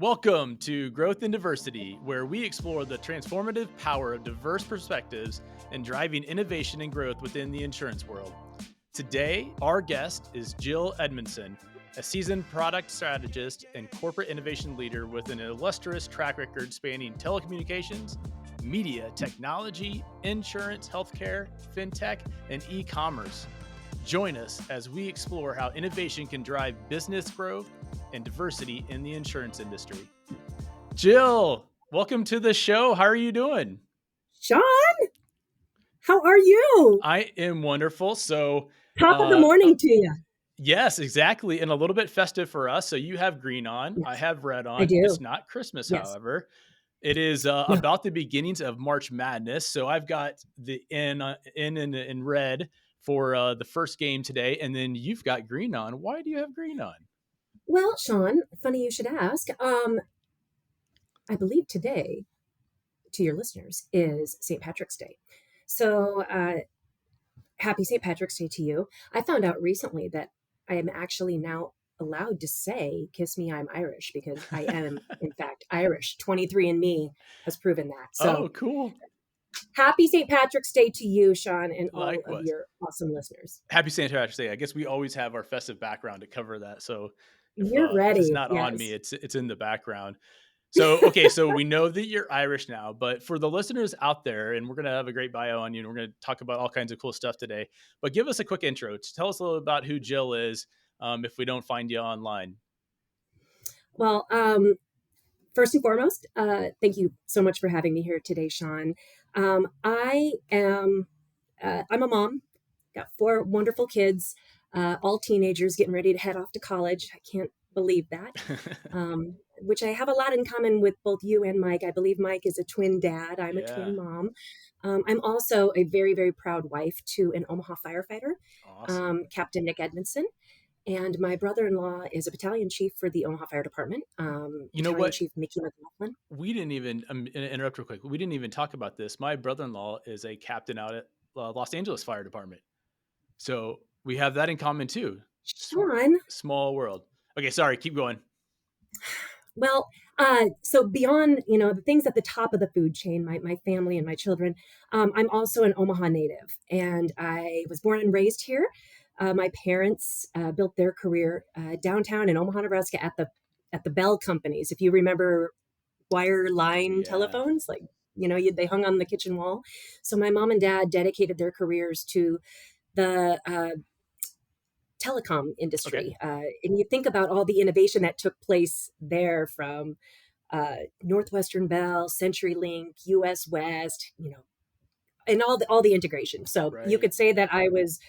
Welcome to Growth and Diversity, where we explore the transformative power of diverse perspectives and driving innovation and growth within the insurance world. Today, our guest is Jill Edmundson, a seasoned product strategist and corporate innovation leader with an illustrious track record spanning telecommunications, media, technology, insurance, healthcare, fintech, and e-commerce. Join us as we explore how innovation can drive business growth and diversity in the insurance industry. Jill, welcome to the show. How are you doing? Sean, how are you? I am wonderful. So, Top of the morning to you. yes, exactly. And a little bit festive for us. So, you have green on, I Yes, have red I on. do. It's not Christmas, Yes. however. It is No. about the beginnings of March Madness. So, I've got the in red for the first game today. And then you've got green on. Why do you have green on? Well, Sean, funny you should ask. I believe today, to your listeners, is St. Patrick's Day. So happy St. Patrick's Day to you. I found out recently that I am actually now allowed to say, "Kiss me, I'm Irish," because I am, in fact, Irish. 23andMe has proven that. Oh, So cool. happy St. Patrick's Day to you, Sean, and all of Likewise. your awesome listeners. Happy St. Patrick's Day. I guess we always have our festive background to cover that. So You're if it's ready. not on me, Yes. it's in the background. So okay, so we know that you're Irish now, but for the listeners out there, and we're gonna have a great bio on you, and we're gonna talk about all kinds of cool stuff today. But give us a quick intro. Tell us a little about who Jill is, if we don't find you online. Well, first and foremost, thank you so much for having me here today, Sean. I'm a mom, got four wonderful kids, all teenagers getting ready to head off to college. I can't believe that. Which I have a lot in common with both you and Mike. I believe Mike is a twin dad. I'm a Yeah, twin mom. I'm also a very, very proud wife to an Omaha firefighter, awesome. Captain Nick Edmundson. And my brother-in-law is a battalion chief for the Omaha Fire Department, You know Battalion what? Chief Mickey McLaughlin. We didn't even interrupt real quick. We didn't even talk about this. My brother-in-law is a captain out at Los Angeles Fire Department. So we have that in common too. Sean, Small world. Okay, sorry, keep going. well, so beyond, the things at the top of the food chain, my family and my children, I'm also an Omaha native, and I was born and raised here. My parents built their career downtown in Omaha, Nebraska, at the Bell companies. If you remember wire line Yeah. telephones, like they hung on the kitchen wall. So my mom and dad dedicated their careers to the telecom Okay. industry. And you think about all the innovation that took place there from Northwestern Bell, CenturyLink, US West, and all the integration. So you Right. could say that I was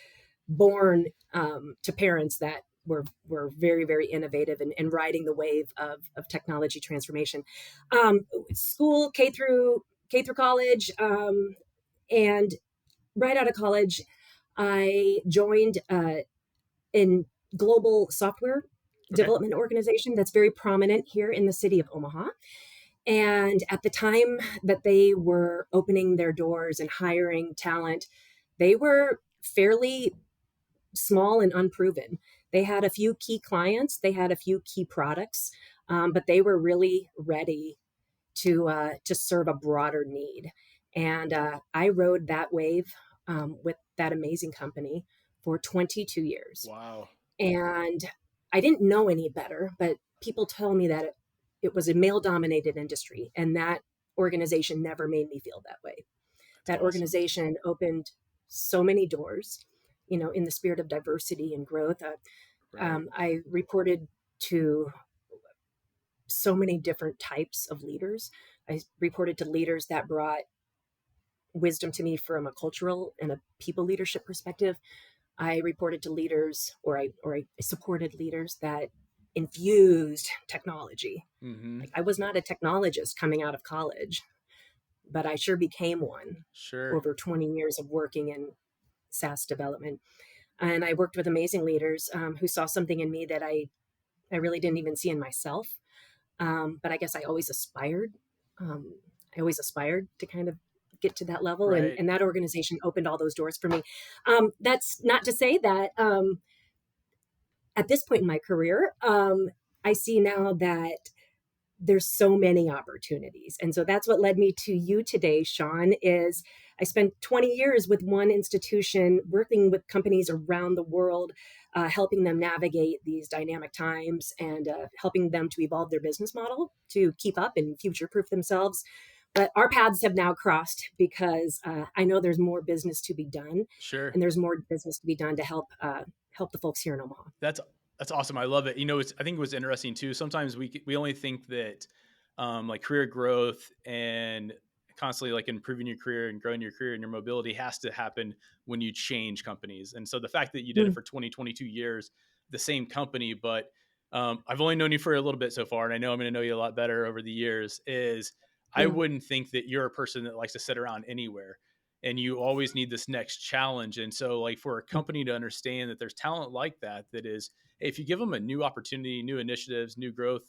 born to parents that were very, very innovative and riding the wave of technology transformation. School K through college, and right out of college, I joined in global software Okay. development organization that's very prominent here in the city of Omaha. And at the time that they were opening their doors and hiring talent, they were fairly small and unproven. They had a few key clients, they had a few key products, but they were really ready to serve a broader need. And I rode that wave with that amazing company for 22 years. Wow. And I didn't know any better, but people tell me that it was a male dominated industry, and that organization never made me feel that way. That's That awesome. organization opened so many doors, in the spirit of diversity and growth. Right. I reported to so many different types of leaders. I reported to leaders that brought wisdom to me from a cultural and a people leadership perspective. I reported to leaders, or I supported leaders that infused technology. Mm-hmm. Like, I was not a technologist coming out of college, but I sure became one Sure. over 20 years of working in SaaS development. And I worked with amazing leaders who saw something in me that I really didn't even see in myself. But I guess Um, I always aspired to kind of get to that level, Right. and that organization opened all those doors for me. That's not to say that at this point in my career, I see now that there's so many opportunities. And so that's what led me to you today, Sean, is I spent 20 years with one institution working with companies around the world, helping them navigate these dynamic times and helping them to evolve their business model to keep up and future-proof themselves. But our paths have now crossed because I know there's more business to be done, Sure. and there's more business to be done to help help the folks here in Omaha. That's awesome. I love it. You know, I think it was interesting too. Sometimes we only think that like career growth and constantly like improving your career and growing your career and your mobility has to happen when you change companies. And so the fact that you did it Mm, for 22 years, the same company, but I've only known you for a little bit so far, and I know I'm going to know you a lot better over the years. Is I yeah, wouldn't think that you're a person that likes to sit around anywhere, and you always need this next challenge. And so, like for a mm, company to understand that there's talent like that, that is, if you give them a new opportunity, new initiatives, new growth,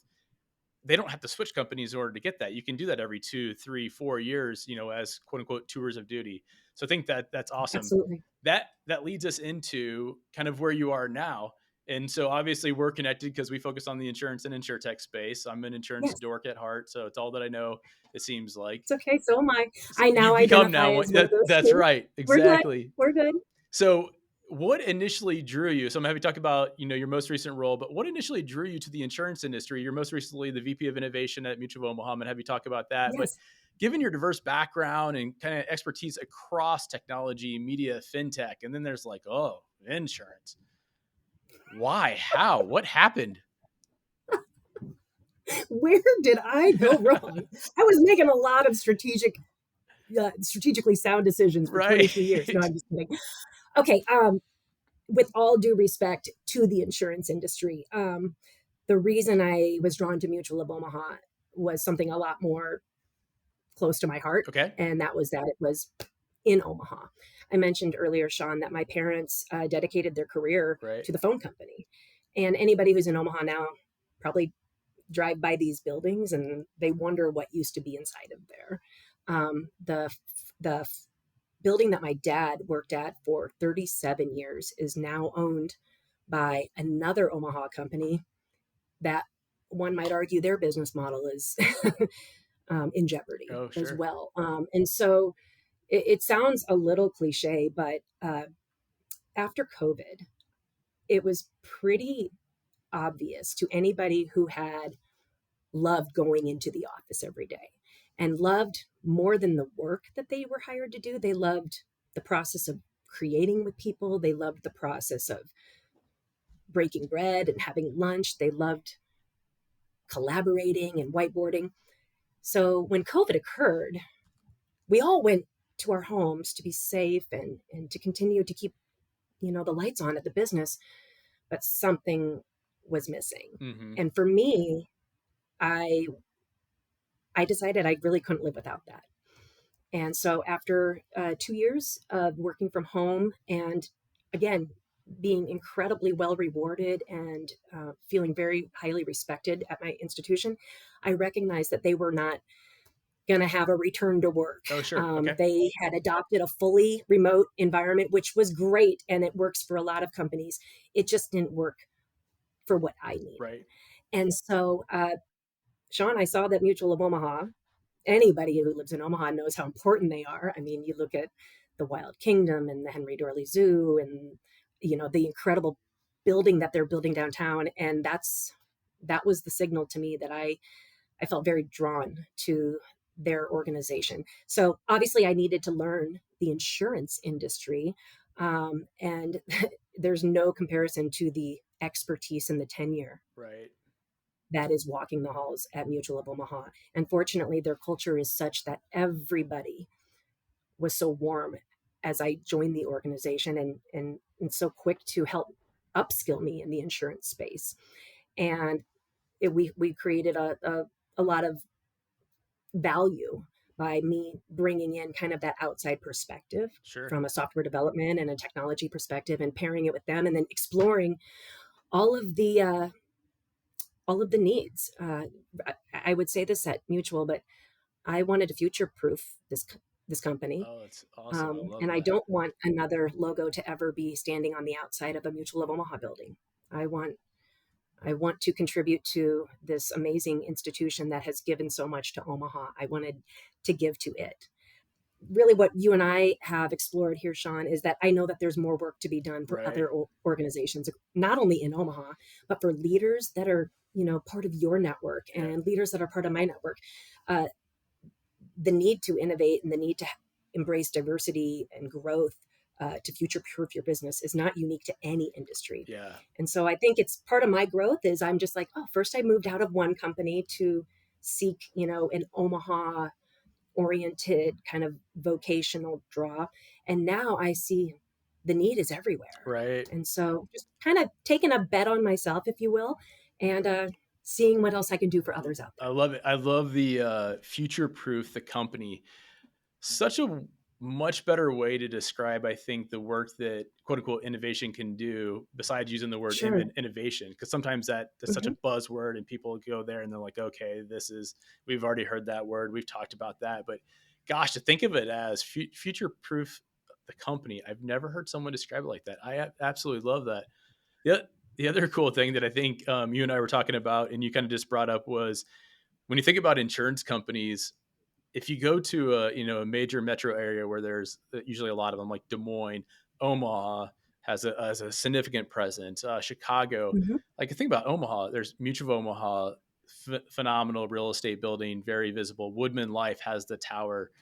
they don't have to switch companies in order to get that. You can do that every 2, 3, 4 years, you know, as quote unquote tours of duty. So I think that that's awesome. absolutely. That leads us into kind of where you are now. And so obviously we're connected because we focus on the insurance and insurtech space. I'm an insurance Yes. dork at heart, so it's all that I know. It seems like It's okay. So am I. so I now you've become identify now. as one of those That's too. right, We're good. exactly. We're good. So, what initially drew you? So, I'm happy to talk about your most recent role, but what initially drew you to the insurance industry? You're most recently the VP of Innovation at Mutual of Omaha, and have you talk about that. But Yes. given your diverse background and kind of expertise across technology, media, fintech, and then there's like, oh, insurance. Why? How? What happened? Where did I go wrong? I was making a lot of strategically sound decisions for Right. 23 years. No, I'm just kidding. Okay. With all due respect to the insurance industry, the reason I was drawn to Mutual of Omaha was something a lot more close to my heart, Okay. and that was that it was in Omaha. I mentioned earlier, Sean, that my parents dedicated their career Right. to the phone company. And anybody who's in Omaha now probably drive by these buildings and they wonder what used to be inside of there. The building that my dad worked at for 37 years is now owned by another Omaha company that one might argue their business model is in jeopardy Oh, as sure. well. And so it sounds a little cliche, but after COVID, it was pretty obvious to anybody who had loved going into the office every day and loved more than the work that they were hired to do. They loved the process of creating with people. They loved the process of breaking bread and having lunch. They loved collaborating and whiteboarding. So when COVID occurred, we all went to our homes to be safe and to continue to keep, the lights on at the business, but something was missing. Mm-hmm. And for me, I I decided I really couldn't live without that. And so after 2 years of working from home and again, being incredibly well rewarded and feeling very highly respected at my institution, I recognized that they were not going to have a return to work. Oh, sure. Okay. They had adopted a fully remote environment, which was great and it works for a lot of companies. It just didn't work for what I needed. Right. And so, Sean, I saw that Mutual of Omaha, anybody who lives in Omaha knows how important they are. I mean, you look at the Wild Kingdom and the Henry Dorley Zoo and, the incredible building that they're building downtown. And that was the signal to me that I felt very drawn to their organization. So obviously I needed to learn the insurance industry. And there's no comparison to the expertise and the tenure Right. that is walking the halls at Mutual of Omaha. And fortunately, their culture is such that everybody was so warm as I joined the organization and so quick to help upskill me in the insurance space. And we created a lot of value by me bringing in kind of that outside perspective Sure. from a software development and a technology perspective and pairing it with them and then exploring all of the all of the needs. I would say this at Mutual, but I wanted to future proof this company. Oh, it's awesome. I love And I that. don't want another logo to ever be standing on the outside of a Mutual of Omaha building. I want I want to contribute to this amazing institution that has given so much to Omaha. I wanted to give to it. Really, what you and I have explored here, Sean, is that I know that there's more work to be done for Right. other organizations, not only in Omaha, but for leaders that are, part of your network Yeah. and leaders that are part of my network. Uh, the need to innovate and the need to embrace diversity and growth to future proof your business is not unique to any industry. Yeah. And so I think it's part of my growth is I'm just like, oh, first I moved out of one company to seek, an Omaha oriented kind of vocational draw. And now I see the need is everywhere. Right. And so just kind of taking a bet on myself, if you will, and seeing what else I can do for others out I there. love it. I love the future proof the company. Such a much better way to describe, I think, the work that quote unquote innovation can do besides using the word Sure. innovation. Because sometimes that's such a Hmm. buzzword and people go there and they're like, okay, we've already heard that word. We've talked about that. But gosh, to think of it as future proof the company, I've never heard someone describe it like that. I absolutely love that. The, the other cool thing that I think you and I were talking about and you kind of just brought up was when you think about insurance companies, if you go to a major metro area where there's usually a lot of them, like Des Moines, Omaha has a significant presence. Chicago, Hmm. like think about Omaha. There's Mutual of Omaha, phenomenal real estate building, very visible. Woodman Life has the tower.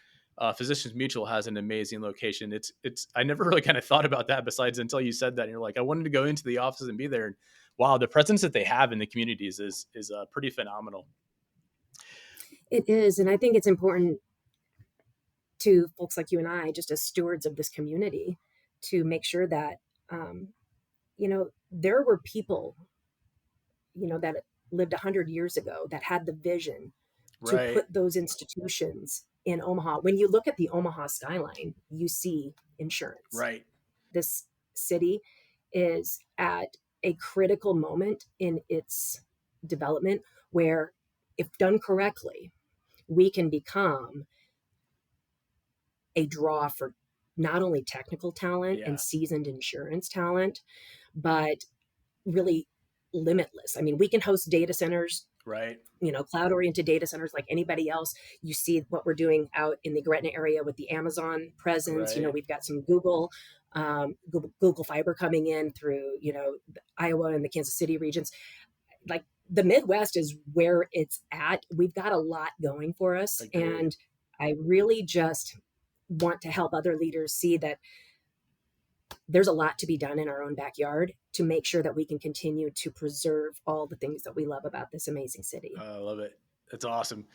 Physicians Mutual has an amazing location. It's I never really kind of thought about that besides until you said that. And you're like, I wanted to go into the offices and be there. And wow, the presence that they have in the communities is pretty phenomenal. It is. And I think it's important to folks like you and I, just as stewards of this community, to make sure that, there were people, that lived 100 years ago that had the vision to Right, put those institutions in Omaha. When you look at the Omaha skyline, you see insurance. right. This city is at a critical moment in its development where, if done correctly, we can become a draw for not only technical talent and Yeah, seasoned insurance talent, but really limitless. I mean, we can host data centers, right. cloud oriented data centers like anybody else. You see what we're doing out in the Gretna area with the Amazon presence. Right. We've got some Google Fiber coming in through, the Iowa and the Kansas City regions. Like the Midwest is where it's at. We've got a lot going for us. Agree. And I really just want to help other leaders see that there's a lot to be done in our own backyard to make sure that we can continue to preserve all the things that we love about this amazing city. I love it. That's awesome.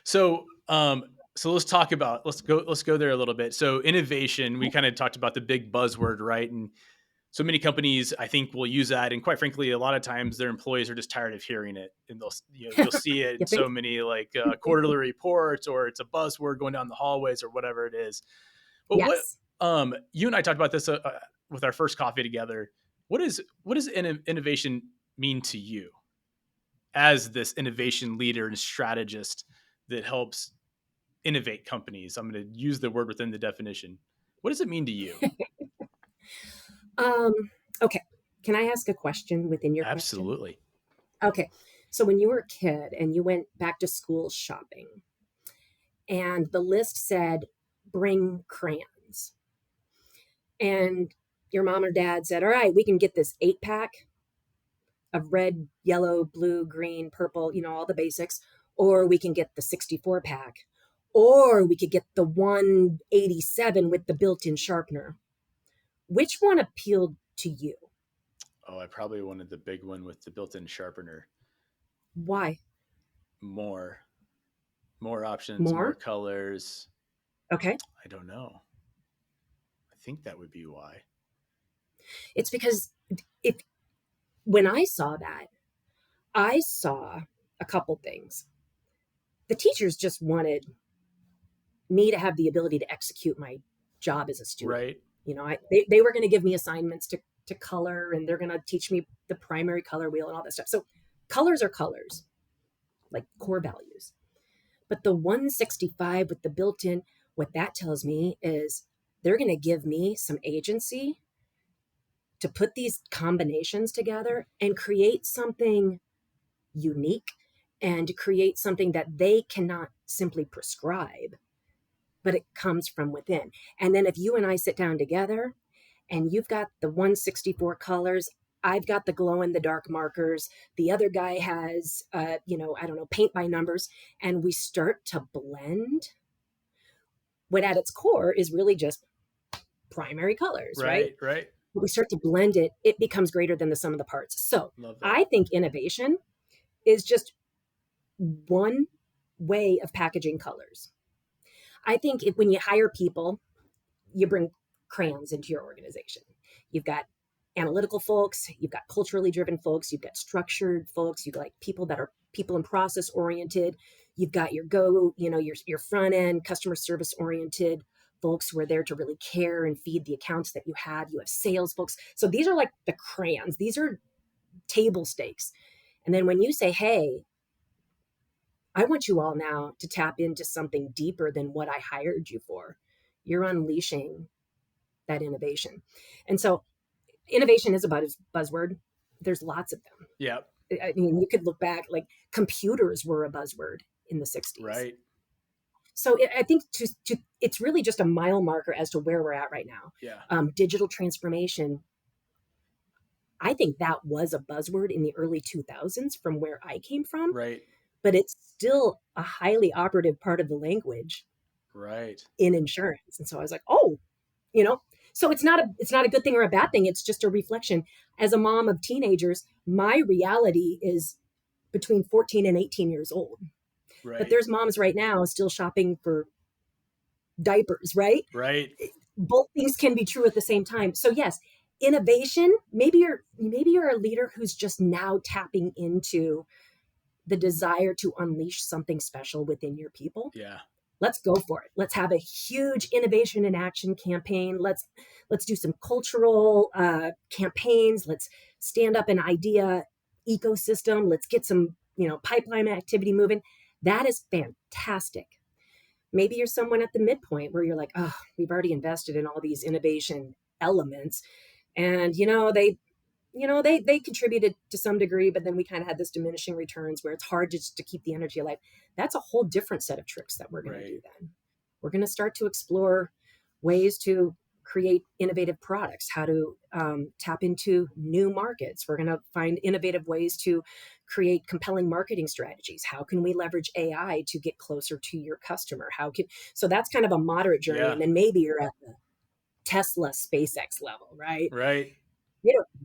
So let's talk about let's go there a little bit. So innovation, we kind of talked about the big buzzword, right? And so many companies, I think, will use that, and quite frankly, a lot of times their employees are just tired of hearing it, and you'll see it You in think? so many like quarterly reports, or it's a buzzword going down the hallways, or whatever it is. But what Yes. you and I talked about this with our first coffee together. What does innovation mean to you as this innovation leader and strategist that helps innovate companies? I'm going to use the word within the definition. What does it mean to you? Um, okay. Can I ask a question within your question? Absolutely. Okay. So when you were a kid and you went back to school shopping and the list said, bring crayons, and your mom or dad said, all right, we can get this 8 pack of red, yellow, blue, green, purple, all the basics, or we can get the 64 pack, or we could get the 187 with the built in sharpener. Which one appealed to you? Oh, I probably wanted the big one with the built-in sharpener. Why? More, more options, more More? colors. Okay. I don't know. I think that would be why. It's because if when I saw that, I saw a couple things. The teachers just wanted me to have the ability to execute my job as a student. Right. They were going to give me assignments to color, and they're going to teach me the primary color wheel and all that stuff. So colors are colors, like core values. But the 165 with the built-in, what that tells me is they're going to give me some agency to put these combinations together and create something unique and create something that they cannot simply prescribe, but it comes from within. And then if you and I sit down together and you've got the 164 colors, I've got the glow in the dark markers, the other guy has, I don't know, paint by numbers, and we start to blend what at its core is really just primary colors, right? Right, right. But we start to blend it, it becomes greater than the sum of the parts. So Love that. I think innovation is just one way of packaging colors. I think when you hire people, you bring crayons into your organization. You've got analytical folks, you've got culturally driven folks, you've got structured folks, you've got like people that are people and process oriented. You've got your front end customer service oriented folks who are there to really care and feed the accounts that you have. You have sales folks. So these are like the crayons. These are table stakes. And then when you say, hey, I want you all now to tap into something deeper than what I hired you for, you're unleashing that innovation. And so innovation is a buzzword. There's lots of them. Yeah. I mean, you could look back, like computers were a buzzword in the 60s. Right. So I think it's really just a mile marker as to where we're at right now. Yeah. Digital transformation, I think that was a buzzword in the early 2000s from where I came from. Right. But it's still a highly operative part of the language Right. in insurance. And so I was like, oh, so it's not a good thing or a bad thing. It's just a reflection. As a mom of teenagers, my reality is between 14 and 18 years old. Right. But there's moms right now still shopping for diapers, right? Right. Both things can be true at the same time. So yes, innovation, maybe you're a leader who's just now tapping into the desire to unleash something special within your people. Yeah. Let's go for it. Let's have a huge innovation in action campaign. Let's do some cultural campaigns. Let's stand up an idea ecosystem. Let's get some, pipeline activity moving. That is fantastic. Maybe you're someone at the midpoint where you're like, oh, we've already invested in all these innovation elements, and they contributed to some degree, but then we kind of had this diminishing returns where it's hard to keep the energy alive. That's a whole different set of tricks that we're going to do then. We're going to start to explore ways to create innovative products, how to tap into new markets. We're going to find innovative ways to create compelling marketing strategies. How can we leverage AI to get closer to your customer? So that's kind of a moderate journey. Yeah. And then maybe you're at the Tesla, SpaceX level, right? Right.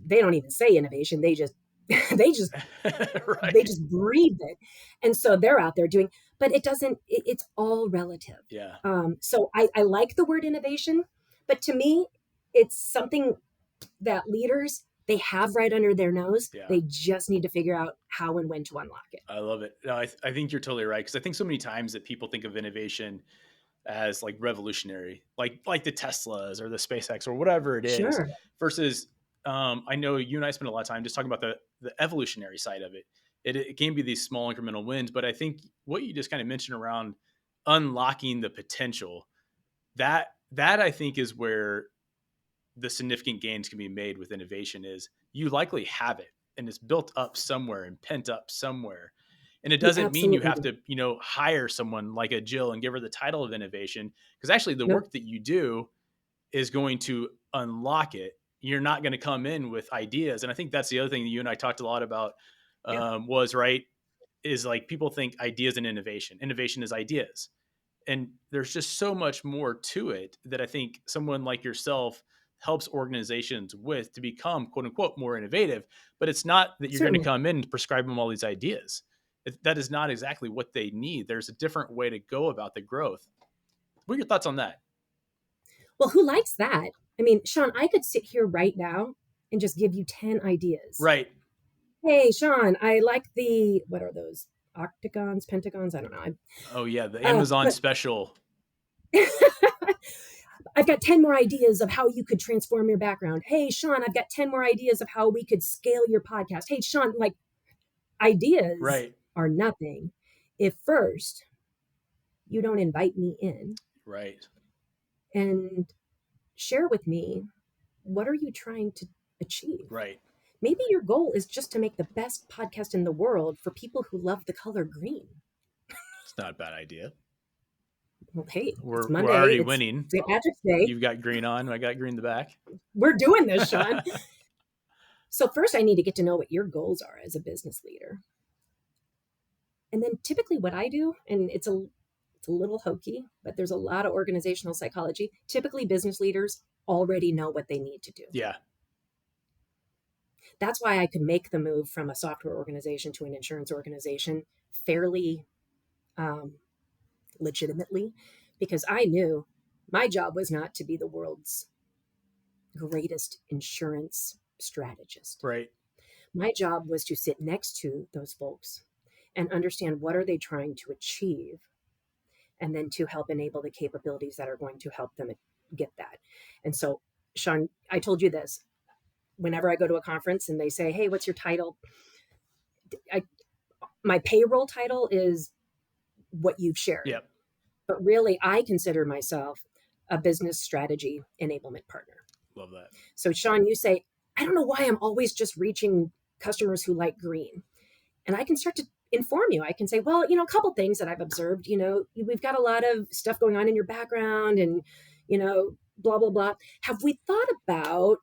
They don't even say innovation. They just Right. they just breathe it. And so they're out there doing, but it's all relative. Yeah. So I like the word innovation, but to me, it's something that leaders, they have right under their nose. Yeah. They just need to figure out how and when to unlock it. I love it. No, I think you're totally right. Cause I think so many times that people think of innovation as like revolutionary, like the Teslas or the SpaceX or whatever it is, Sure. versus I know you and I spend a lot of time just talking about the evolutionary side of it. It can be these small incremental wins, but I think what you just kind of mentioned around unlocking the potential, that I think is where the significant gains can be made with innovation. Is you likely have it and it's built up somewhere and pent up somewhere. And it doesn't mean you have to, hire someone like a Jill and give her the title of innovation, because actually the work that you do is going to unlock it. You're not going to come in with ideas. And I think that's the other thing that you and I talked a lot about is like people think ideas and innovation. Innovation is ideas. And there's just so much more to it that I think someone like yourself helps organizations with to become, quote unquote, more innovative. But it's not that you're going to come in and prescribe them all these ideas. That is not exactly what they need. There's a different way to go about the growth. What are your thoughts on that? Well, who likes that? I mean, Sean, I could sit here right now and just give you 10 ideas. Right. Hey, Sean, I like what are those? Octagons, pentagons? I don't know. Oh, yeah. The Amazon special. I've got 10 more ideas of how you could transform your background. Hey, Sean, I've got 10 more ideas of how we could scale your podcast. Hey, Sean, like ideas are nothing if first you don't invite me in. Right. And share with me, what are you trying to achieve. Right. Maybe your goal is just to make the best podcast in the world for people who love the color green. It's not a bad idea. Well, hey, it's We're Monday. already It's winning. St. Patrick's Day. You've got green on. I got green in the back. We're doing this, Sean. So first I need to get to know what your goals are as a business leader. And then typically what I do, and it's a little hokey, but there's a lot of organizational psychology. Typically business leaders already know what they need to do. Yeah. That's why I could make the move from a software organization to an insurance organization fairly legitimately, because I knew my job was not to be the world's greatest insurance strategist. Right. My job was to sit next to those folks and understand what are they trying to achieve, and then to help enable the capabilities that are going to help them get that. And so, Sean, I told you this. Whenever I go to a conference and they say, hey, what's your title? My payroll title is what you've shared. Yep. But really, I consider myself a business strategy enablement partner. Love that. So, Sean, you say, I don't know why I'm always just reaching customers who like green. And I can start to inform you. I can say, well, a couple things that I've observed, we've got a lot of stuff going on in your background and, blah, blah, blah. Have we thought about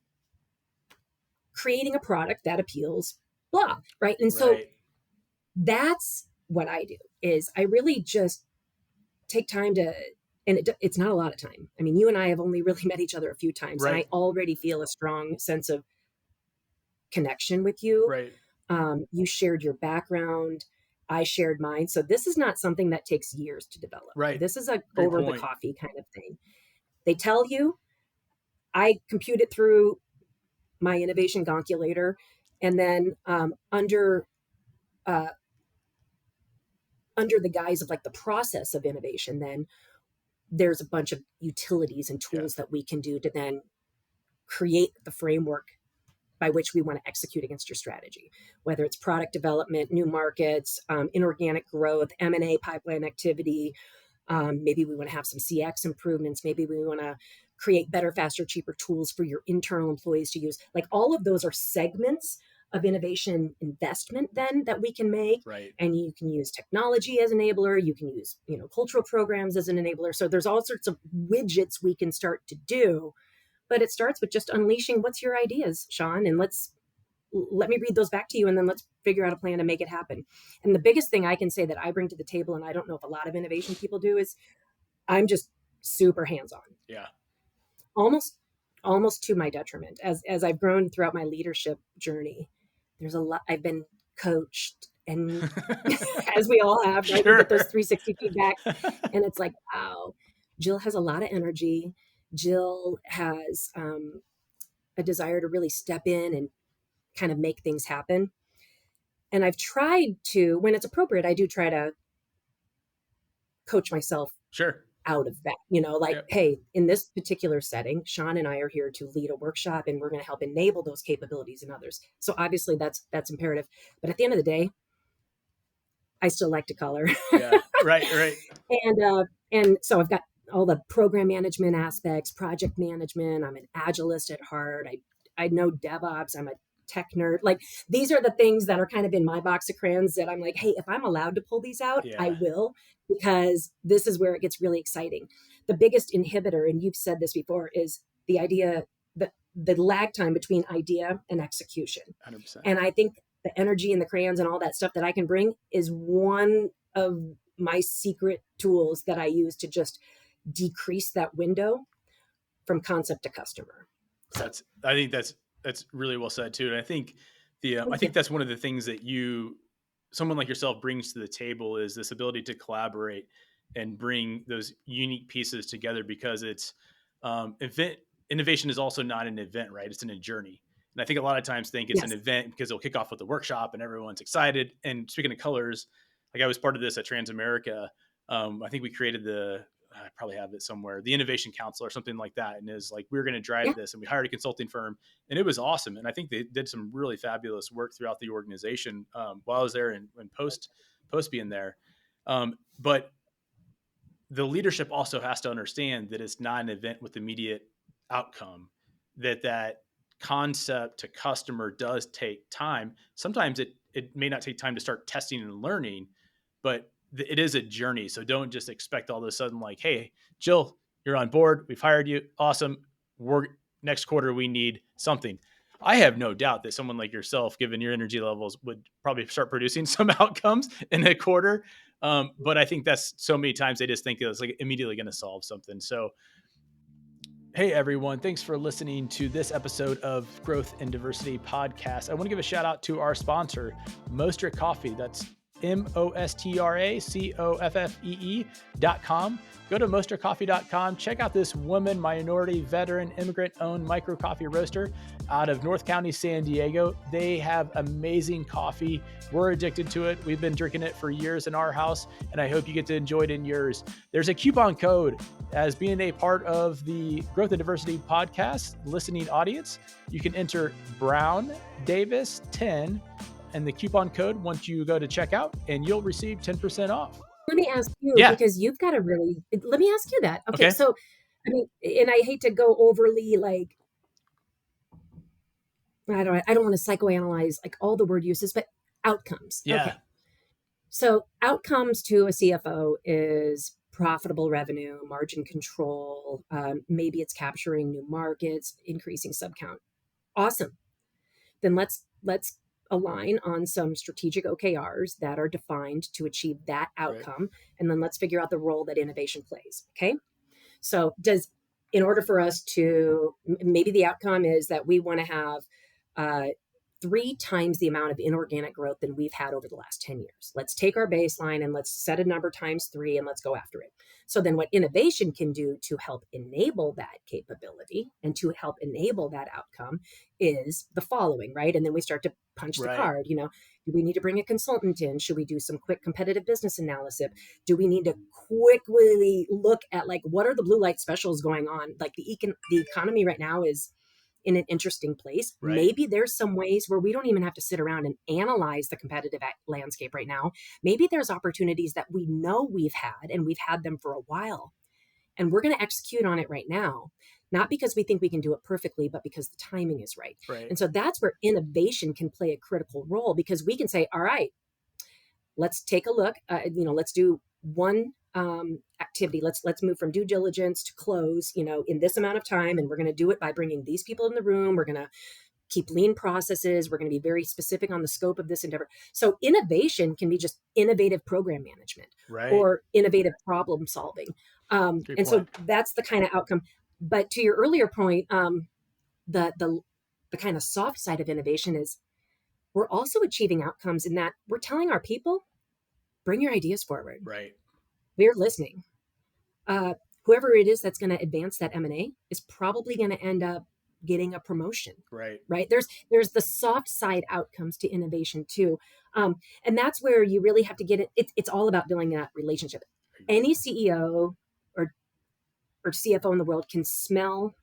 creating a product that appeals, blah, right? And so that's what I do, is I really just take time to, and it's not a lot of time. I mean, you and I have only really met each other a few times, right. and I already feel a strong sense of connection with you. Right. You shared your background. I shared mine. So this is not something that takes years to develop. Right. This is a Great over point. the coffee kind of thing. They tell you, I compute it through my innovation calculator, and then under the guise of like the process of innovation, then there's a bunch of utilities and tools that we can do to then create the framework by which we want to execute against your strategy, whether it's product development, new markets, inorganic growth, M&A pipeline activity. Maybe we want to have some CX improvements. Maybe we want to create better, faster, cheaper tools for your internal employees to use. Like all of those are segments of innovation investment then that we can make. Right. And you can use technology as an enabler. You can use, cultural programs as an enabler. So there's all sorts of widgets we can start to do. But it starts with just unleashing what's your ideas, Sean, and let me read those back to you, and then let's figure out a plan to make it happen. And the biggest thing I can say that I bring to the table, and I don't know if a lot of innovation people do, is I'm just super hands-on. Yeah. Almost to my detriment. As I've grown throughout my leadership journey, there's a lot. I've been coached, and as we all have, right? Sure. We get those 360 feedbacks, and it's like, wow, Jill has a lot of energy. Jill has a desire to really step in and kind of make things happen. And I've tried to, when it's appropriate, I do try to coach myself out of that, hey, in this particular setting, Sean and I are here to lead a workshop, and we're going to help enable those capabilities in others. So obviously that's imperative. But at the end of the day, I still like to color. Yeah, right. And so I've got all the program management aspects, project management. I'm an agilist at heart. I know DevOps. I'm a tech nerd. Like these are the things that are kind of in my box of crayons that I'm like, hey, if I'm allowed to pull these out, I will, because this is where it gets really exciting. The biggest inhibitor, and you've said this before, is the idea that the lag time between idea and execution. 100%. And I think the energy and the crayons and all that stuff that I can bring is one of my secret tools that I use to just decrease that window from concept to customer. So. I think that's really well said too. And I think that's one of the things that someone like yourself brings to the table is this ability to collaborate and bring those unique pieces together, because it's innovation is also not an event, right? It's a journey. And I think a lot of times think it's an event because it'll kick off with a workshop and everyone's excited. And speaking of colors, like I was part of this at Transamerica. I think we created I probably have it somewhere, the Innovation Council or something like that. And is like, we're going to drive this, and we hired a consulting firm, and it was awesome. And I think they did some really fabulous work throughout the organization while I was there and post being there. But the leadership also has to understand that it's not an event with immediate outcome, that concept to customer does take time. Sometimes it may not take time to start testing and learning, but it is a journey. So don't just expect all of a sudden like, hey, Jill, you're on board. We've hired you. Awesome. Next quarter, we need something. I have no doubt that someone like yourself, given your energy levels, would probably start producing some outcomes in a quarter. But I think that's so many times they just think it's like immediately going to solve something. So, hey everyone, thanks for listening to this episode of Growth and Diversity Podcast. I want to give a shout out to our sponsor, Mostra Coffee. That's MOSTRACOFFEE.com. Go to mostracoffee.com. Check out this woman, minority, veteran, immigrant-owned micro coffee roaster out of North County, San Diego. They have amazing coffee. We're addicted to it. We've been drinking it for years in our house, and I hope you get to enjoy it in yours. There's a coupon code as being a part of the Growth and Diversity Podcast listening audience. You can enter Brown Davis 10 and the coupon code once you go to checkout, and you'll receive 10% off. Let me ask you, because you've got let me ask you that. Okay. So, I mean, and I hate to go overly like, I don't want to psychoanalyze like all the word uses, but outcomes. Yeah. Okay. So outcomes to a CFO is profitable revenue, margin control. Maybe it's capturing new markets, increasing sub count. Awesome. Then let's align on some strategic OKRs that are defined to achieve that outcome. Right. And then let's figure out the role that innovation plays. Okay. So in order for us to, maybe the outcome is that we want to have 3 times the amount of inorganic growth than we've had over the last 10 years. Let's take our baseline and let's set a number times 3 and let's go after it. So then what innovation can do to help enable that capability and to help enable that outcome is the following, right? And then we start to punch the card, do we need to bring a consultant in? Should we do some quick competitive business analysis? Do we need to quickly look at like, what are the blue light specials going on? Like the economy right now is in an interesting place. Right. Maybe there's some ways where we don't even have to sit around and analyze the competitive landscape right now. Maybe there's opportunities that we know we've had and we've had them for a while. And we're going to execute on it right now, not because we think we can do it perfectly, but because the timing is right. And so that's where innovation can play a critical role, because we can say, all right, let's take a look, let's do one activity. Let's move from due diligence to close, in this amount of time. And we're going to do it by bringing these people in the room. We're going to keep lean processes. We're going to be very specific on the scope of this endeavor. So innovation can be just innovative program management or innovative problem solving. And so that's the kind of outcome. But to your earlier point, the kind of soft side of innovation is we're also achieving outcomes in that we're telling our people, bring your ideas forward. Right. We're listening. Whoever it is that's going to advance that M&A is probably going to end up getting a promotion. Right. There's the soft side outcomes to innovation too. And that's where you really have to get it. It's all about building that relationship. Any CEO or CFO in the world can smell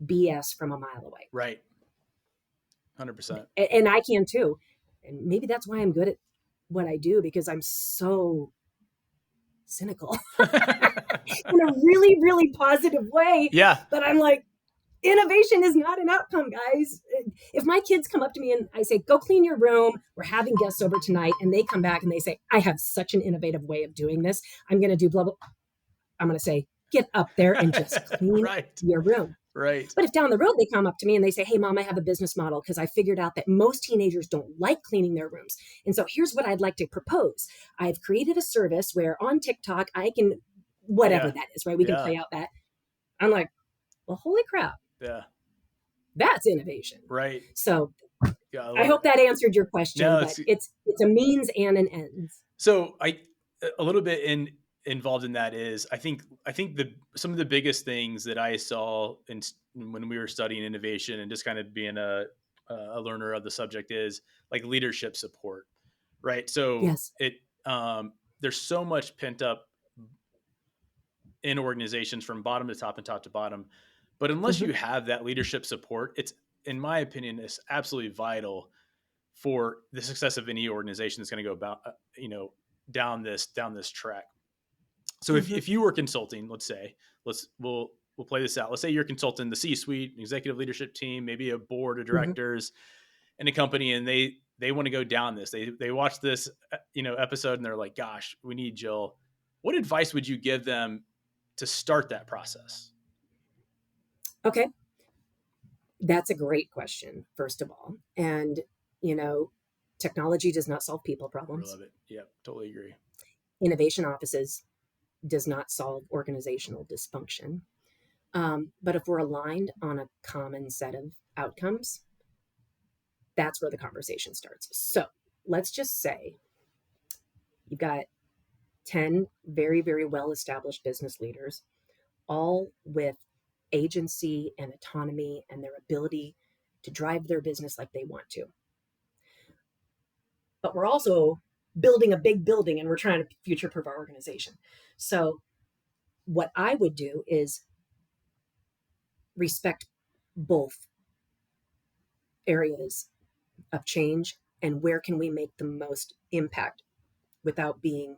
BS from a mile away. Right. 100%. And I can too. And maybe that's why I'm good at what I do, because I'm so cynical in a really, really positive way. Yeah. But I'm like, innovation is not an outcome, guys. If my kids come up to me and I say, go clean your room, we're having guests over tonight, and they come back and they say, I have such an innovative way of doing this, I'm going to do blah, blah. I'm going to say, get up there and just clean your room. Right. But if down the road they come up to me and they say, hey, Mom, I have a business model because I figured out that most teenagers don't like cleaning their rooms. And so here's what I'd like to propose. I've created a service where on TikTok, I can, whatever that is, right? We can play out that. I'm like, well, holy crap. Yeah. That's innovation. Right. So I hope that answered your question, but it's a means and an ends. So a little bit involved in that is I think some of the biggest things that I saw when we were studying innovation and just kind of being a learner of the subject is like leadership support, right? So there's so much pent up in organizations from bottom to top and top to bottom, but unless you have that leadership support, it's, in my opinion, is absolutely vital for the success of any organization that's going to go about, down this track. So if you were consulting, we'll we'll play this out. Let's say you're consulting the C-suite, executive leadership team, maybe a board of Mhm. directors in a company, and they want to go down this. They watch this episode and they're like, "Gosh, we need Jill." What advice would you give them to start that process? Okay. That's a great question, first of all. And, you know, technology does not solve people I problems. love it. Yeah, totally agree. Innovation offices does not solve organizational dysfunction. But if we're aligned on a common set of outcomes, that's where the conversation starts. So let's just say you've got 10 very, very well established business leaders, all with agency and autonomy and their ability to drive their business like they want to. But we're also building a big building and we're trying to future proof our organization. So, what I would do is respect both areas of change and where can we make the most impact without being,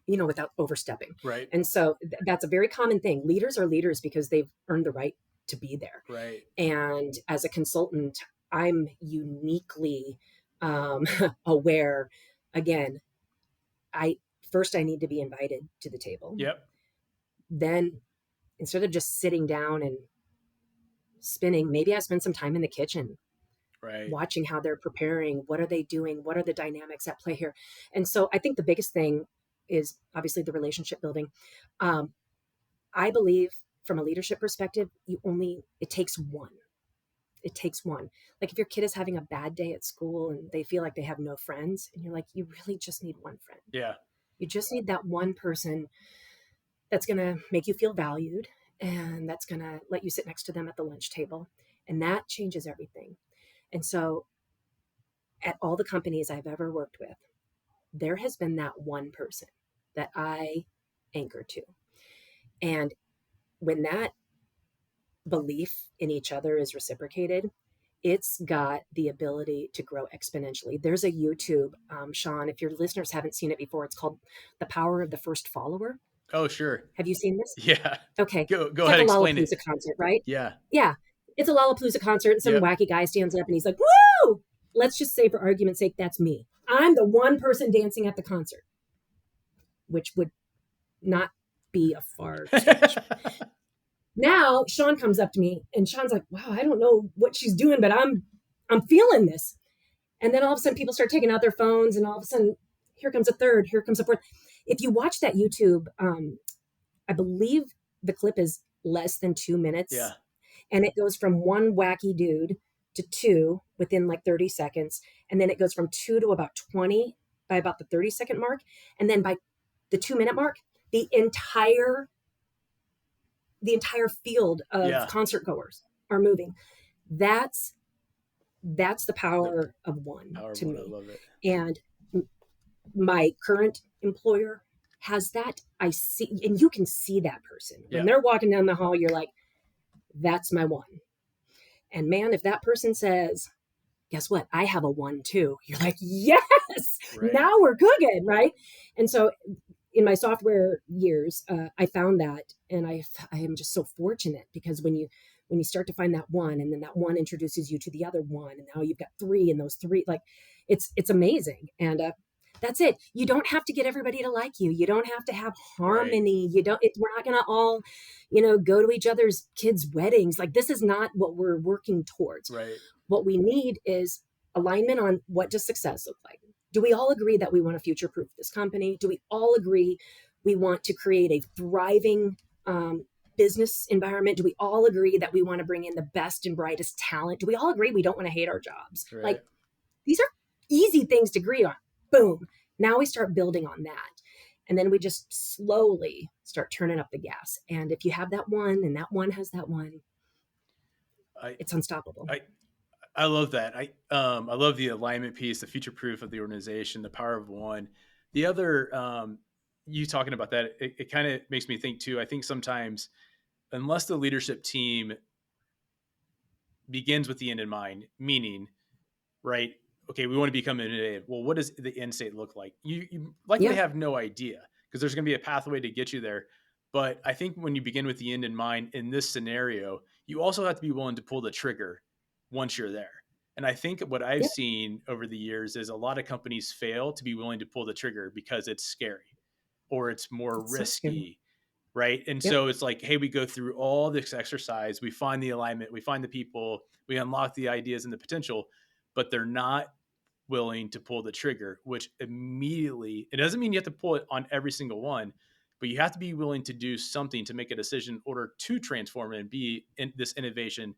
without overstepping. Right. And so that's a very common thing. Leaders are leaders because they've earned the right to be there. Right. And as a consultant, I'm uniquely aware. Again, I I need to be invited to the table. Yep. Then instead of just sitting down and spinning, maybe I spend some time in the kitchen Right. watching how they're preparing. What are they doing? What are the dynamics at play here? And so I think the biggest thing is obviously the relationship building. I believe from a leadership perspective, it takes one. It takes one. Like if your kid is having a bad day at school and they feel like they have no friends, and you're like, you really just need one friend. Yeah. You just need that one person that's going to make you feel valued and that's going to let you sit next to them at the lunch table. And that changes everything. And so at all the companies I've ever worked with, there has been that one person that I anchor to. And when that belief in each other is reciprocated, it's got the ability to grow exponentially. There's a YouTube, Sean, if your listeners haven't seen it before, it's called The Power of the First Follower. Oh, sure. Have you seen this? Yeah. Okay. Go It's ahead, like a explain it. Lollapalooza concert, right? Yeah. Yeah. It's a Lollapalooza concert and some Yep. wacky guy stands up and he's like, woo! Let's just say for argument's sake, that's me. I'm the one person dancing at the concert, which would not be a far stretch. Now Sean comes up to me and Sean's like, wow, I don't know what she's doing, but I'm feeling this. And then all of a sudden people start taking out their phones and all of a sudden here comes a third, here comes a fourth. If you watch that YouTube, I believe the clip is less than 2 minutes. Yeah. And it goes from one wacky dude to two within like 30 seconds. And then it goes from 2 to about 20 by about the 30-second mark. And then by the 2-minute mark, the entire field of concert goers are moving. That's the power of one to me. I love it. And my current employer has that. I see, and you can see that person when they're walking down the hall. You're like, that's my one. And man, if that person says, guess what? I have a one too. You're like, yes, right. Now we're cooking, right? And so in my software years, I found that, and I am just so fortunate because when you start to find that one, and then that one introduces you to the other one, and now you've got three, and those three, like, it's amazing. And that's it. You don't have to get everybody to like you. You don't have to have harmony. Right. We're not going to all, go to each other's kids' weddings. Like, this is not what we're working towards. Right. What we need is alignment on what does success look like. Do we all agree that we want to future-proof this company? Do we all agree we want to create a thriving business environment? Do we all agree that we want to bring in the best and brightest talent? Do we all agree we don't want to hate our jobs? Right. Like, these are easy things to agree on. Boom. Now we start building on that. And then we just slowly start turning up the gas. And if you have that one and that one has that one, it's unstoppable. I love that. I love the alignment piece, the future proof of the organization, the power of one. The other, you talking about that, it kind of makes me think too. I think sometimes, unless the leadership team begins with the end in mind, meaning, right? Okay, we want to become innovative. Well, what does the end state look like? You likely have no idea because there's going to be a pathway to get you there. But I think when you begin with the end in mind in this scenario, you also have to be willing to pull the trigger once you're there. And I think what I've Yep. seen over the years is a lot of companies fail to be willing to pull the trigger because it's scary or it's more It's so scary. risky, right? And Yep. so it's like, hey, we go through all this exercise, we find the alignment, we find the people, we unlock the ideas and the potential, but they're not willing to pull the trigger, which immediately, it doesn't mean you have to pull it on every single one, but you have to be willing to do something to make a decision in order to transform and be in this innovation,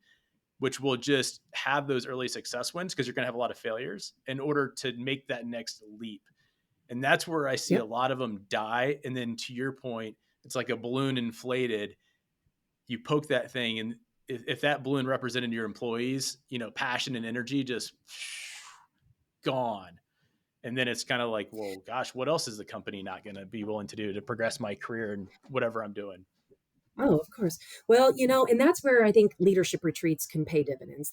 which will just have those early success wins because you're going to have a lot of failures in order to make that next leap. And that's where I see a Yep. lot of them die. And then to your point, it's like a balloon inflated. You poke that thing, and if that balloon represented your employees, passion and energy, just gone. And then it's kind of like, well, gosh, what else is the company not going to be willing to do to progress my career and whatever I'm doing? Oh, of course. Well, and that's where I think leadership retreats can pay dividends.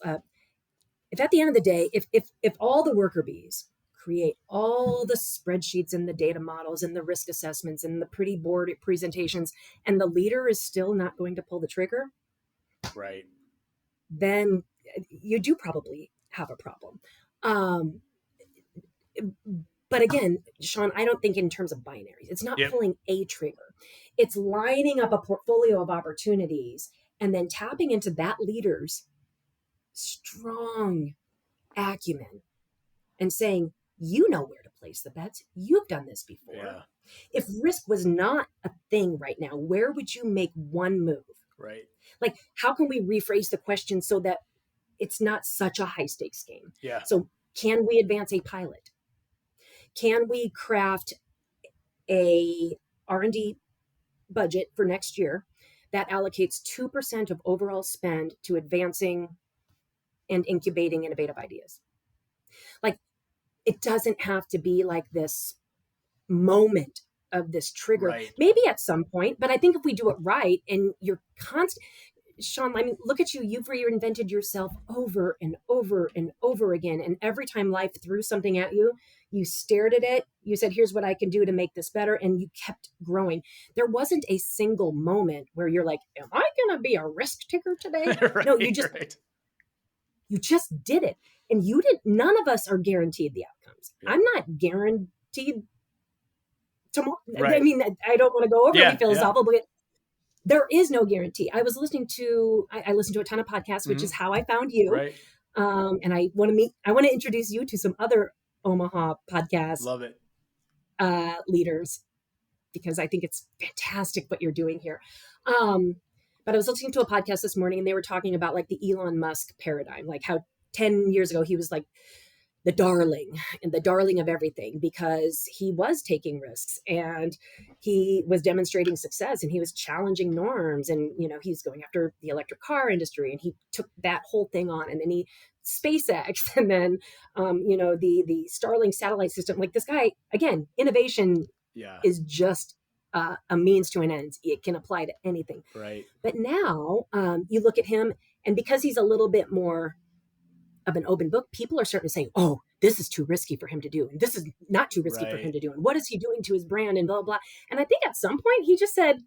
If at the end of the day, if all the worker bees create all the spreadsheets and the data models and the risk assessments and the pretty board presentations, and the leader is still not going to pull the trigger, Right. then you do probably have a problem. But again, Sean, I don't think in terms of binaries. It's not Yep. pulling a trigger. It's lining up a portfolio of opportunities and then tapping into that leader's strong acumen and saying, you know where to place the bets. You've done this before. Yeah. If risk was not a thing right now, where would you make one move? Right. Like, how can we rephrase the question so that it's not such a high stakes game? Yeah. So can we advance a pilot? Can we craft a R&D budget for next year that allocates 2% of overall spend to advancing and incubating innovative ideas? Like, it doesn't have to be like this moment of this trigger. Right. Maybe at some point, but I think if we do it right and you're constant, Sean, I mean, look at you. You've reinvented yourself over and over and over again. And every time life threw something at you, you stared at it. You said, here's what I can do to make this better. And you kept growing. There wasn't a single moment where you're like, am I going to be a risk taker today? Right, No, you just did it. And none of us are guaranteed the outcomes. Yeah. I'm not guaranteed tomorrow. Right. I mean, I don't want to go overly philosophical, but there is no guarantee. I listen to a ton of podcasts, which is how I found you. Right. And I want to introduce you to some other Omaha podcast Love it. Leaders, because I think it's fantastic what you're doing here. But I was listening to a podcast this morning and they were talking about like the Elon Musk paradigm, like how 10 years ago he was like the darling of everything because he was taking risks and he was demonstrating success and he was challenging norms and he's going after the electric car industry and he took that whole thing on and then he SpaceX and then the Starlink satellite system. Like this guy, again, innovation is just a means to an end. It can apply to anything. Right. But now you look at him and because he's a little bit more of an open book, people are starting to say, oh, this is too risky for him to do. And this is not too risky for him to do. And what is he doing to his brand and blah, blah. And I think at some point he just said,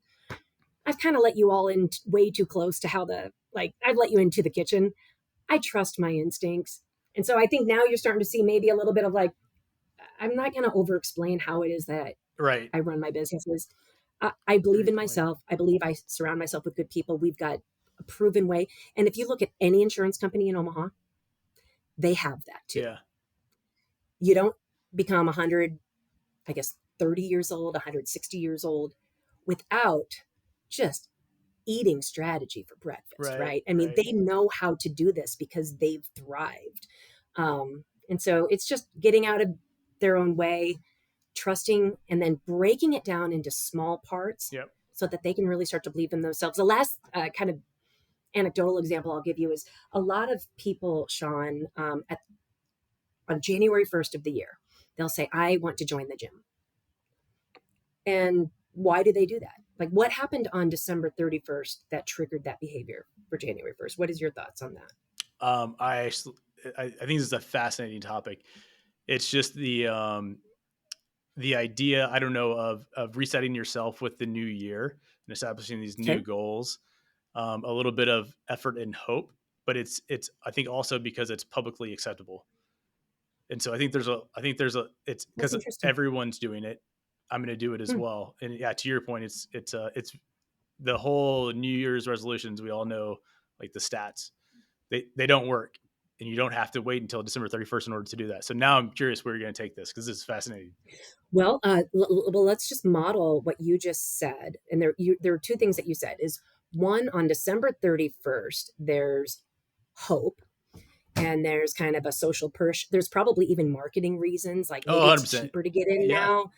I've kind of let you all in way too close to I've let you into the kitchen. I trust my instincts. And so I think now you're starting to see maybe a little bit of like, I'm not going to over explain how it is that I run my businesses. I believe in myself. I believe I surround myself with good people. We've got a proven way. And if you look at any insurance company in Omaha, they have that too. Yeah. You don't become 100, 30 years old, 160 years old without just eating strategy for breakfast, right? I mean, they know how to do this because they've thrived. And so it's just getting out of their own way, trusting, and then breaking it down into small parts so that they can really start to believe in themselves. The last kind of anecdotal example I'll give you is a lot of people, Sean, on January 1st of the year, they'll say, I want to join the gym. And why do they do that? Like what happened on December 31st that triggered that behavior for January 1st? What is your thoughts on that? I think this is a fascinating topic. It's just the the idea, I don't know, of resetting yourself with the new year and establishing these new Okay. goals, a little bit of effort and hope, but it's I think also because it's publicly acceptable. And so it's That's because interesting. everyone's doing it. I'm going to do it as Hmm. well. And yeah, to your point, it's the whole New Year's resolutions. We all know, like, the stats, they don't work, and you don't have to wait until December 31st in order to do that. So now I'm curious where you're going to take this, because this is fascinating. Well, let's just model what you just said. And there are two things that you said. Is one, on December 31st, there's hope, and there's kind of a social push. There's probably even marketing reasons, like Oh, maybe it's 100%. cheaper to get in Yeah. now,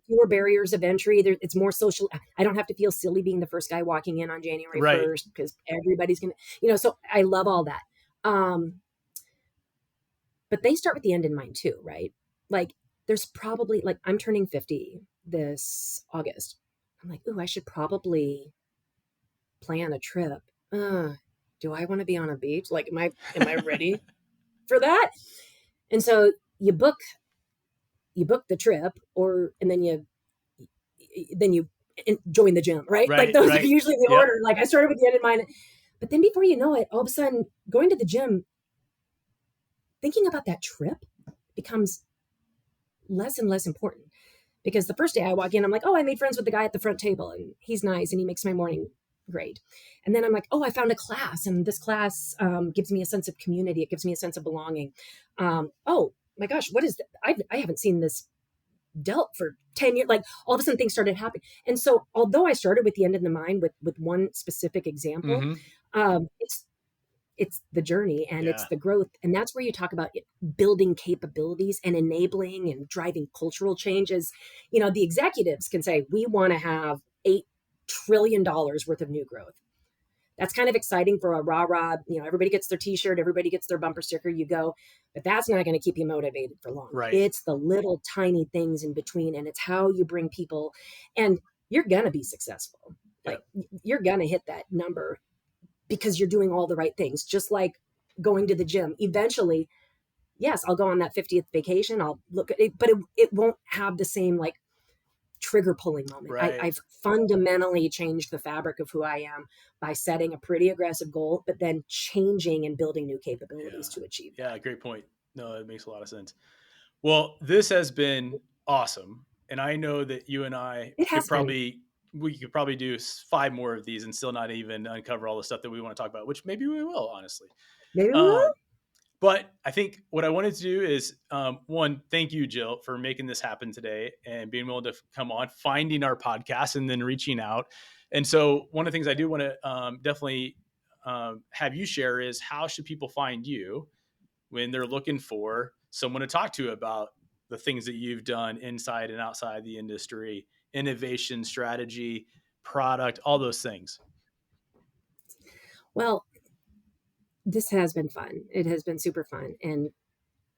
fewer barriers of entry. It's more social. I don't have to feel silly being the first guy walking in on January Right. 1st because everybody's gonna, So I love all that. But they start with the end in mind too, right? Like, there's probably, like, I'm turning 50 this August. I'm like, ooh, I should probably plan a trip. Do I want to be on a beach? Like, am I ready for that? And so you book the trip, and then you join the gym, right? Like, Right. those are Right. usually the Yep. order. Like, I started with the end in mind, but then before you know it, all of a sudden, going to the gym, thinking about that trip becomes less and less important. Because the first day I walk in, I'm like, oh, I made friends with the guy at the front table, and he's nice, and he makes my morning great. And then I'm like, oh, I found a class, and this class gives me a sense of community. It gives me a sense of belonging. Oh my gosh, what is that? I haven't seen this dealt for 10 years. Like, all of a sudden things started happening. And so, although I started with the end in the mind with one specific example, Mm-hmm. it's the journey, and it's Yeah. the growth, and that's where you talk about building capabilities and enabling and driving cultural changes. The executives can say, we want to have $8 trillion worth of new growth. That's kind of exciting for a rah-rah. Everybody gets their t-shirt, everybody gets their bumper sticker, you go. But that's not going to keep you motivated for long. Right. It's the little tiny things in between, and it's how you bring people, and you're going to be successful. Like, you're going to hit that number because you're doing all the right things, just like going to the gym. Eventually, yes, I'll go on that 50th vacation. I'll look at it, but it won't have the same, like, trigger pulling moment. Right. I've fundamentally changed the fabric of who I am by setting a pretty aggressive goal, but then changing and building new capabilities to achieve that. Yeah. Great point. No, it makes a lot of sense. Well, this has been awesome. And I know that you and I It has been. we could probably do 5 more of these and still not even uncover all the stuff that we want to talk about, which maybe we will, honestly. Maybe we will. Um, but I think what I wanted to do is, one, thank you, Jill, for making this happen today and being willing to come on, finding our podcast, and then reaching out. And so, one of the things I do want to definitely have you share is, how should people find you when they're looking for someone to talk to about the things that you've done inside and outside the industry, innovation, strategy, product, all those things? Well, this has been fun. It has been super fun. And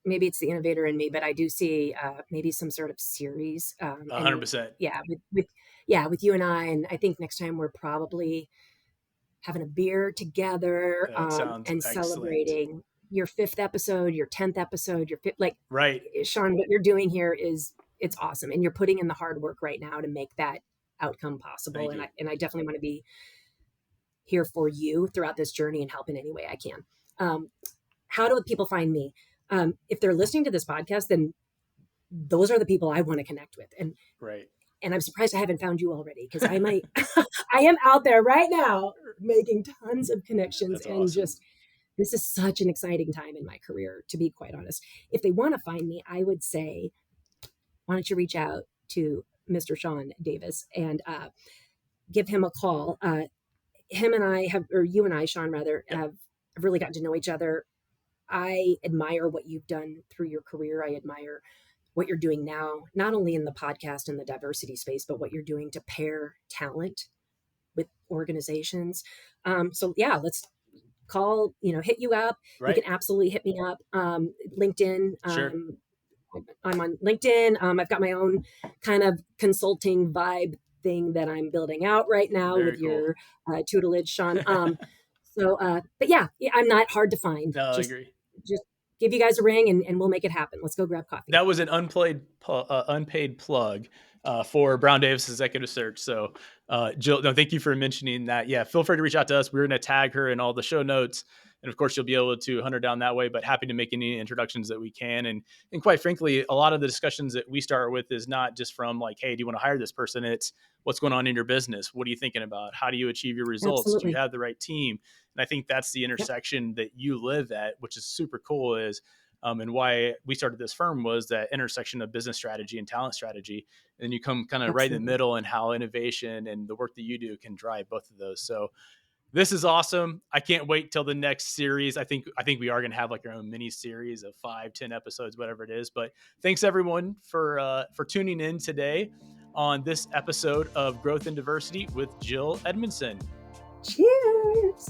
maybe it's the innovator in me, but I do see maybe some sort of series. And 100%. yeah, with you and I. And I think next time we're probably having a beer together, That sounds and excellent. celebrating your 5th episode, your 10th episode, like, Right. Sean, what you're doing here it's awesome. And you're putting in the hard work right now to make that outcome possible. Thank you. And I definitely want to be here for you throughout this journey and help in any way I can. How do people find me? If they're listening to this podcast, then those are the people I want to connect with. Right. And I'm surprised I haven't found you already, because I might, I am out there right now making tons of connections, That's and awesome. just, this is such an exciting time in my career, to be quite honest. If they want to find me, I would say, why don't you reach out to Mr. Sean Davis and give him a call. Him and I have, or you and I, Sean, rather, Yep. have really gotten to know each other. I admire what you've done through your career. I admire what you're doing now, not only in the podcast and the diversity space, but what you're doing to pair talent with organizations. So yeah, let's call, hit you up. You Right. can absolutely hit me up. LinkedIn. Sure. I'm on LinkedIn. I've got my own kind of consulting vibe thing that I'm building out right now Very with cool. your tutelage, Sean. But yeah, I'm not hard to find. No, I Just agree. give you guys a ring and we'll make it happen. Let's go grab coffee. That was an unpaid plug for Brown Davis Executive Search. So, Jill, no, thank you for mentioning that. Yeah, feel free to reach out to us. We're going to tag her in all the show notes. And of course, you'll be able to hunt her down that way, but happy to make any introductions that we can. And quite frankly, a lot of the discussions that we start with is not just from like, hey, do you want to hire this person? It's what's going on in your business? What are you thinking about? How do you achieve your results? Do you Absolutely. have the right team? And I think that's the Yep. intersection that you live at, which is super cool is, and why we started this firm was that intersection of business strategy and talent strategy. And you come kind of right in the Absolutely. middle and how innovation and the work that you do can drive both of those. So this is awesome. I can't wait till the next series. I think we are going to have like our own mini series of 5-10 episodes, whatever it is. But thanks everyone for tuning in today on this episode of Growth and Diversity with Jill Edmundson. Cheers.